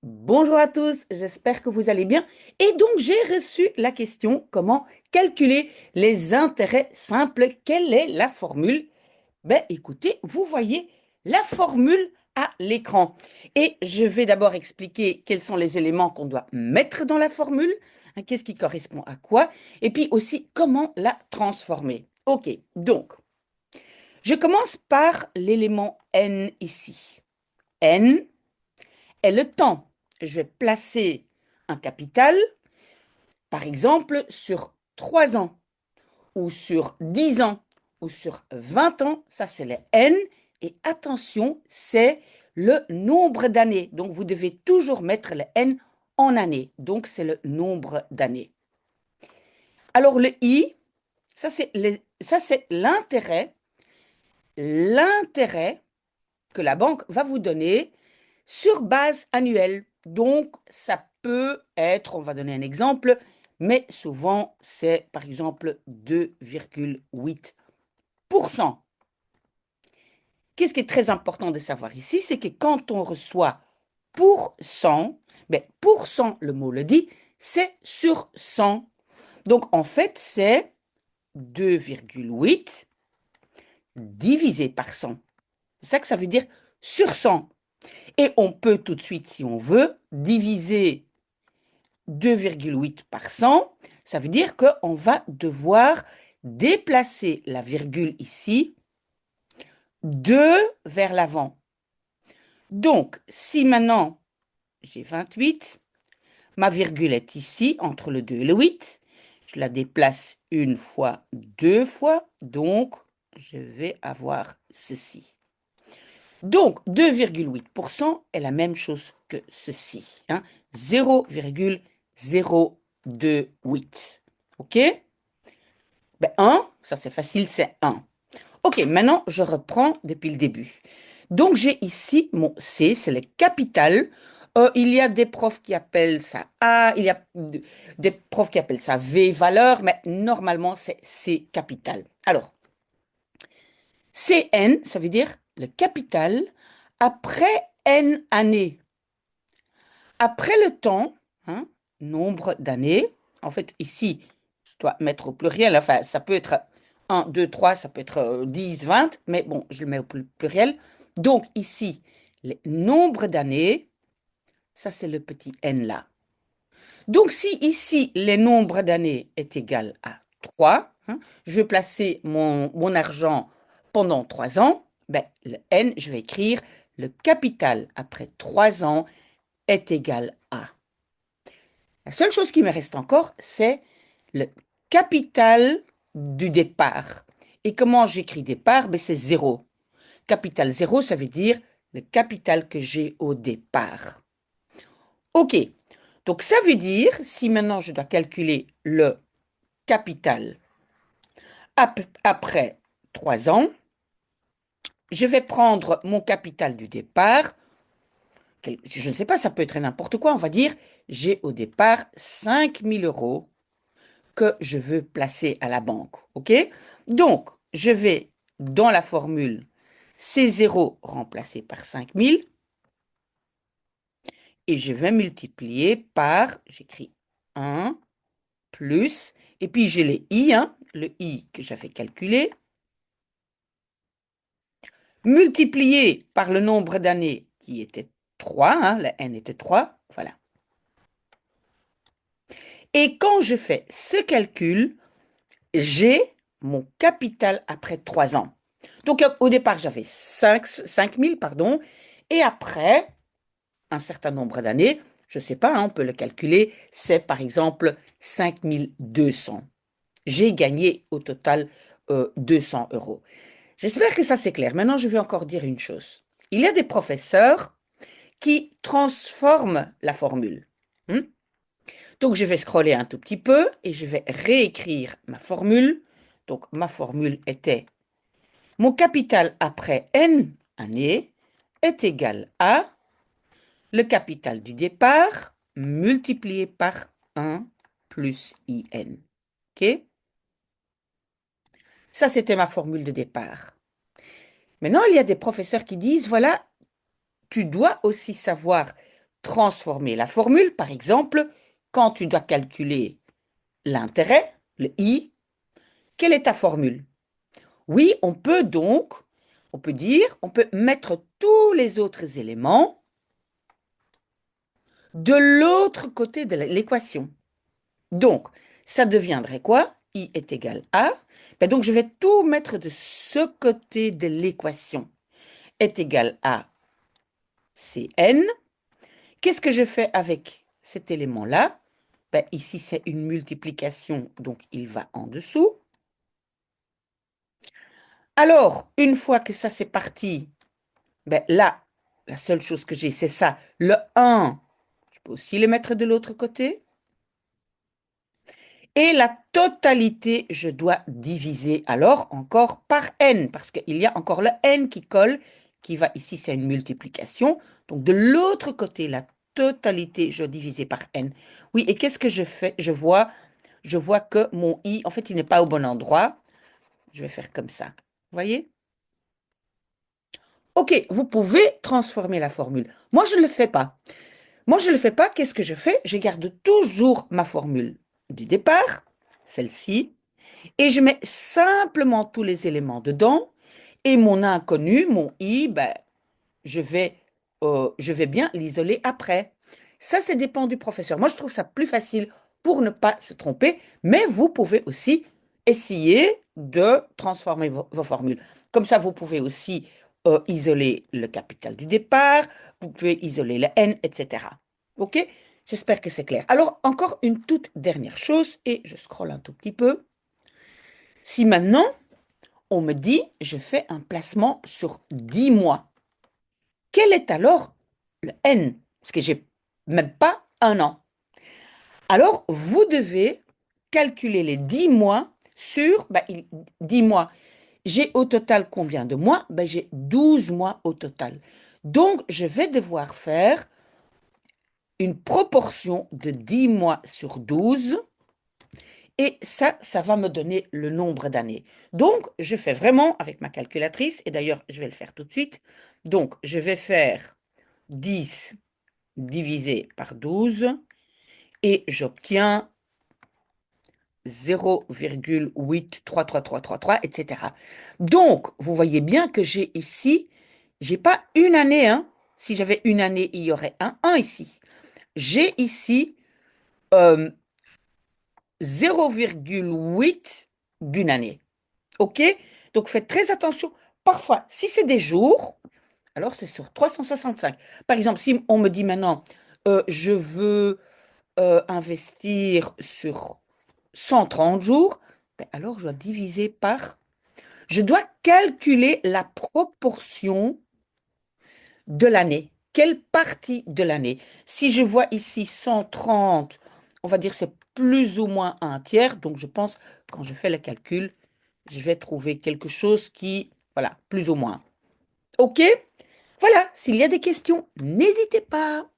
Bonjour à tous, j'espère que vous allez bien. Et donc, j'ai reçu la question, comment calculer les intérêts simples? Quelle est la formule? Ben, écoutez, vous voyez la formule à l'écran. Et je vais d'abord expliquer quels sont les éléments qu'on doit mettre dans la formule, hein, qu'est-ce qui correspond à quoi, et puis aussi comment la transformer. OK, donc, je commence par l'élément n ici. N est le temps. Je vais placer un capital, par exemple, sur 3 ans, ou sur 10 ans, ou sur 20 ans. Ça, c'est le N. Et attention, c'est le nombre d'années. Donc, vous devez toujours mettre le N en années. Donc, c'est le nombre d'années. Alors, le I, ça, c'est l'intérêt. L'intérêt que la banque va vous donner sur base annuelle. Donc, ça peut être, on va donner un exemple, mais souvent, c'est par exemple 2,8%. Qu'est-ce qui est très important de savoir ici, c'est que quand on reçoit pour cent, pour cent, le mot le dit, c'est sur 100. Donc, en fait, c'est 2,8 divisé par 100. C'est ça que ça veut dire sur 100. Et on peut tout de suite, si on veut, diviser 2,8 par 100. Ça veut dire qu'on va devoir déplacer la virgule ici, 2 vers l'avant. Donc, si maintenant j'ai 28, ma virgule est ici, entre le 2 et le 8, je la déplace une fois, deux fois, donc je vais avoir ceci. Donc, 2,8% est la même chose que ceci, hein, 0,028. OK? 1, ça c'est facile, c'est 1. OK, maintenant je reprends depuis le début. Donc, j'ai ici mon C, c'est le capital. Il y a des profs qui appellent ça A, il y a des profs qui appellent ça V, valeur, mais normalement c'est C, capital. Alors, CN, ça veut dire le capital après N années. Après le temps, hein, nombre d'années, en fait ici, je dois mettre au pluriel, enfin ça peut être 1, 2, 3, ça peut être 10, 20, mais bon, je le mets au pluriel. Donc ici, le nombre d'années, ça c'est le petit n là. Donc si ici, le nombre d'années est égal à 3, hein, je vais placer mon argent pendant 3 ans, le n, je vais écrire le capital après 3 ans est égal à. La seule chose qui me reste encore, c'est le capital du départ. Et comment j'écris départ? C'est 0. Capital 0, ça veut dire le capital que j'ai au départ. OK. Donc, ça veut dire, si maintenant je dois calculer le capital après 3 ans, je vais prendre mon capital du départ. Je ne sais pas, ça peut être n'importe quoi. On va dire, j'ai au départ 5 000 € que je veux placer à la banque. OK? Donc, je vais dans la formule ces zéros remplacés par 5 000 et je vais multiplier par, j'écris 1 plus, et puis j'ai les i, hein, le i que j'avais calculé, multiplié par le nombre d'années qui était 3, hein, la n était 3, voilà. Et quand je fais ce calcul, j'ai mon capital après 3 ans. Donc, au départ, j'avais 5 000, pardon, et après un certain nombre d'années, je ne sais pas, hein, on peut le calculer, c'est par exemple 5 200. J'ai gagné au total 200 €. J'espère que ça c'est clair. Maintenant, je vais encore dire une chose. Il y a des professeurs qui transforment la formule. Hmm. Donc, je vais scroller un tout petit peu et je vais réécrire ma formule. Donc, ma formule était mon capital après n années est égal à le capital du départ multiplié par 1 plus IN. OK? Ça, c'était ma formule de départ. Maintenant, il y a des professeurs qui disent, voilà, tu dois aussi savoir transformer la formule. Par exemple, quand tu dois calculer l'intérêt, le I, quelle est ta formule? Oui, on peut dire, on peut mettre tous les autres éléments de l'autre côté de l'équation. Donc, ça deviendrait quoi? I est égal à. Ben donc, je vais tout mettre de ce côté de l'équation. Est égal à Cn. Qu'est-ce que je fais avec cet élément-là? Ben, ici, c'est une multiplication, donc il va en dessous. Alors, une fois que ça c'est parti, ben là, la seule chose que j'ai, c'est ça. Le 1, je peux aussi le mettre de l'autre côté. Et la totalité, je dois diviser alors encore par n, parce qu'il y a encore le n qui colle, qui va ici, c'est une multiplication. Donc de l'autre côté, la totalité, je dois diviser par n. Oui, et qu'est-ce que je fais? Je vois que mon i, en fait, il n'est pas au bon endroit. Je vais faire comme ça. Vous voyez? Ok, vous pouvez transformer la formule. Moi, je ne le fais pas. Moi, je ne le fais pas. Qu'est-ce que je fais? Je garde toujours ma formule du départ, celle-ci, et je mets simplement tous les éléments dedans. Et mon inconnu, mon i, ben, je vais bien l'isoler après. Ça dépend du professeur. Moi, je trouve ça plus facile pour ne pas se tromper, mais vous pouvez aussi essayer de transformer vos formules. Comme ça, vous pouvez aussi isoler le capital du départ, vous pouvez isoler le n, etc. OK? J'espère que c'est clair. Alors, encore une toute dernière chose, et je scrolle un tout petit peu. Si maintenant, on me dit, je fais un placement sur 10 mois, quel est alors le N? Parce que j'ai même pas un an. Alors, vous devez calculer les 10 mois sur 10 mois. J'ai au total combien de mois? Ben, j'ai 12 mois au total. Donc, je vais devoir faire une proportion de 10 mois sur 12. Et ça va me donner le nombre d'années. Donc, je fais vraiment avec ma calculatrice, et d'ailleurs, je vais le faire tout de suite. Donc, je vais faire 10 divisé par 12 et j'obtiens 0,83333, etc. Donc, vous voyez bien que j'ai ici, j'ai pas une année, hein. Si j'avais une année, il y aurait un 1 ici. J'ai ici euh, 0,8 d'une année. OK? Donc, faites très attention. Parfois, si c'est des jours, alors c'est sur 365. Par exemple, si on me dit maintenant, je veux investir sur 130 jours, ben alors je dois diviser par... Je dois calculer la proportion de l'année. Quelle partie de l'année? Si je vois ici 130, on va dire c'est plus ou moins un tiers. Donc je pense, quand je fais le calcul, je vais trouver quelque chose qui, voilà, plus ou moins. OK? Voilà, s'il y a des questions, n'hésitez pas.